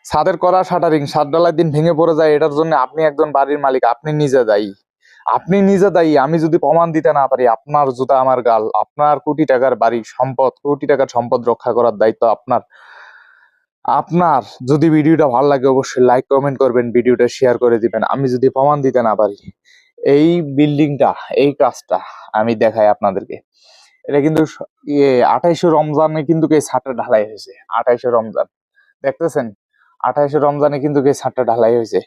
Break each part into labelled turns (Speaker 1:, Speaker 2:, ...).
Speaker 1: ছাদের করা শাটারিং ছাদ ঢালাই দিন ভেঙে পড়ে যায়, এটার জন্য আপনি একজন বাড়ির মালিক, আপনি নিজে দায়ী। আপনি নিজে দায়ী। আমি যদি প্রমাণ দিতে না পারি, আপনার জুতা আমার গাল। আপনার কোটি টাকার বাড়ি সম্পদ, কোটি টাকার সম্পদ রক্ষা করার দায়িত্ব আপনার। আপনার যদি ভিডিওটা ভালো লাগে অবশ্যই লাইক কমেন্ট করবেন, ভিডিওটা শেয়ার করে দিবেন। আমি যদি প্রমাণ দিতে না পারি, এই বিল্ডিংটা, এই কাজটা আমি দেখাই আপনাদেরকে। এটা কিন্তু 28শে রমজানে কিন্তু এই ছাদটা ঢালাই হয়েছে। 28শে রমজান দেখতেছেন, 28শে রমজানে কিন্তু এই ছাদটা ঢালাই হয়েছে।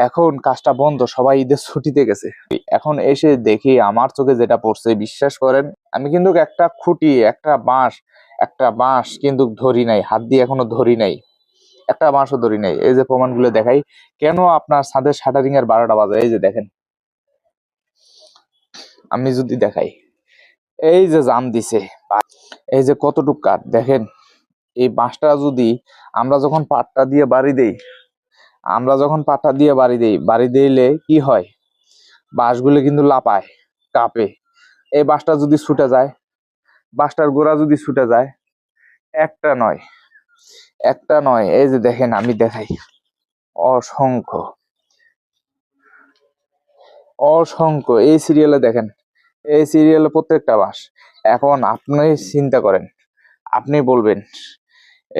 Speaker 1: এখন কাজটা বন্ধ, সবাই ঈদের ছুটিতে গেছে। এখন এসে দেখি আমার চোখে যেটা পড়ছে, বিশ্বাস করেন আমি কিন্তু একটা খুঁটি, একটা বাঁশ কিন্তু ধরি নাই, হাত দিয়ে এখনো ধরি নাই, একটা বাঁশও ধরি নাই। এই যে প্রমাণগুলো দেখাই, কেন আপনার ছাদের শাটারিং এর 12টা বাজে। এই যে দেখেন, আমি যদি দেখাই, এই যে জাম দিছে, এই যে কতটুক কাঠ দেখেন। এই বাঁশটা যদি আমরা যখন পাটটা দিয়ে বাড়ি দিলে কি হয়, বাঁশগুলো কিন্তু লাপায়, কাঁপে। এই বাঁশটা যদি ছুটে যায়, বাঁশটার গোড়া যদি ছুটে যায়, একটা নয়, এই যে দেখেন আমি দেখাই, অসংখ্য অসংখ্য এই সিরিয়ালে দেখেন, এই সিরিয়ালে প্রত্যেকটা বাঁশ। এখন আপনি চিন্তা করেন, আপনি বলবেন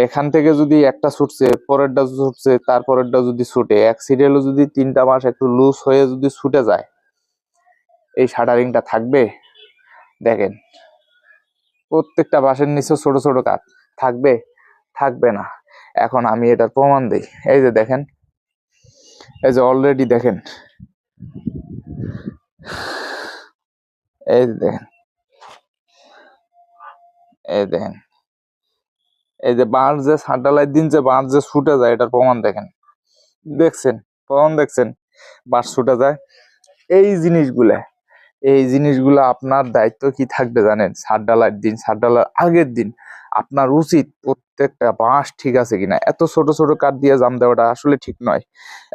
Speaker 1: এখান থেকে যদি একটা ছুটছে, পরেরটা ছুটছে, তারপরেরটা যদি ছুটে, এক সিরিয়ালে যদি 3টা বাঁশ একটু লুজ হয়ে যদি ছুটে যায়, এই শাটারিংটা থাকবে? দেখেন, প্রত্যেকটা বাঁশের নিচে ছোট ছোট কাঠ থাকবে? থাকবে না। এখন আমি এটার প্রমাণ দিই। এই যে দেখেন, এই যে অলরেডি দেখেন, এই যে দেখেন, এই দেখেন, এই যে বাঁশ যে ছাদ ঢালাইয়ের দিন যে বাঁশ যে ছুটে যায়, এটার প্রমাণ দেখেন। দেখছেন? প্রমাণ দেখছেন? বাঁশ ছুটে যায়। এই জিনিসগুলা আপনার দায়িত্ব কি থাকবে জানেন? ছাদ ঢালাইয়ের দিন, ছাদ ঢালাইয়ের আগের দিন আপনার উচিত প্রত্যেকটা বাঁশ ঠিক আছে কিনা। এত ছোট ছোট কাঠ দিয়ে জাম দেওয়াটা আসলে ঠিক নয়।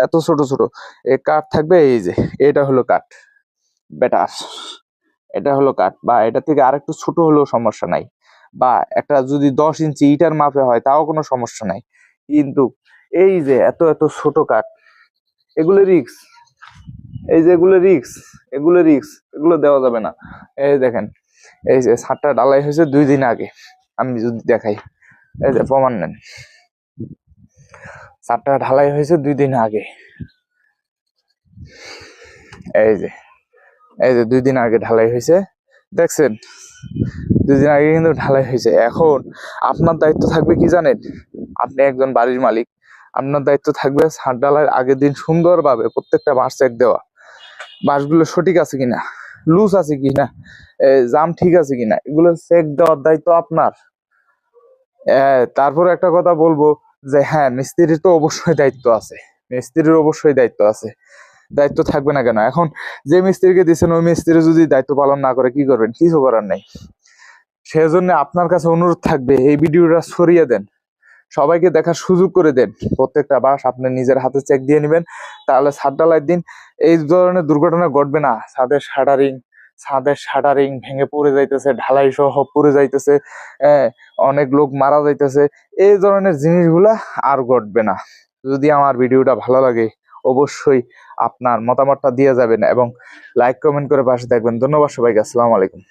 Speaker 1: এত ছোট ছোট এই কাঠ থাকবে, এই যে এটা হলো কাঠ, বেটার এটা হলো কাঠ, বা এটা থেকে আরেকটু ছোট হলেও সমস্যা নাই, বা একটা যদি 10 ইঞ্চি ইটার মাপে হয় তাও কোনো সমস্যা নাই। কিন্তু এই যে এত এত ছোট কাঠ, এগুলো রিক্স। এই যে এগুলো দেওয়া যাবে না। এই দেখেন, এই যে ছাদটা ঢালাই হয়েছে 2 দিন আগে, আমি যদি দেখাই, এই যে প্রমাণ নেন, ছাদটা ঢালাই হয়েছে 2 দিন আগে। এই যে 2 দিন আগে ঢালাই হয়েছে, দেখছেন? 2 দিন আগে কিন্তু ঢালাই হয়েছে। এখন আপনার দায়িত্ব থাকবে কি জানেন? আপনি একজন বাড়ির মালিক, আপনার দায়িত্ব থাকবে ছাদ ঢালাইয়ের আগের দিন সুন্দরভাবে প্রত্যেকটা বাঁশ চেক দেওয়া, বাঁশগুলো সঠিক আছে কিনা, লুজ আছে কিনা, জাম ঠিক আছে কিনা, এগুলো চেক দেওয়ার দায়িত্ব আপনার। তারপর একটা কথা বলবো যে হ্যাঁ, মিস্ত্রির তো অবশ্যই দায়িত্ব আছে, দায়িত্ব থাকবে না কেন? এখন যে মিস্ত্রিকে দিচ্ছেন, ওই মিস্ত্রি যদি দায়িত্ব পালন না করে কি করবেন? কিছু করার নাই। সেজন্য আপনার কাছে অনুরোধ থাকবে, এই ভিডিওটা ছড়িয়ে দেন, সবাইকে দেখার সুযোগ করে দেন। প্রত্যেকটা বাঁশ আপনি নিজের হাতে চেক দিয়ে নেবেন, তাহলে ছাদ ঢালাইয়ের দিন এই ধরনের দুর্ঘটনা ঘটবে না। ছাদের শাটারিং ভেঙে পড়ে যাইতেছে, ঢালাই সহ পড়ে যাইতেছে, অনেক লোক মারা যাইতেছে, এই ধরনের জিনিসগুলা আর ঘটবে না। যদি আমার ভিডিওটা ভালো লাগে অবশ্যই আপনার মতামতটা দিয়ে যাবেন এবং লাইক কমেন্ট করে পাশে থাকবেন। ধন্যবাদ সবাইকে। আসসালামু আলাইকুম।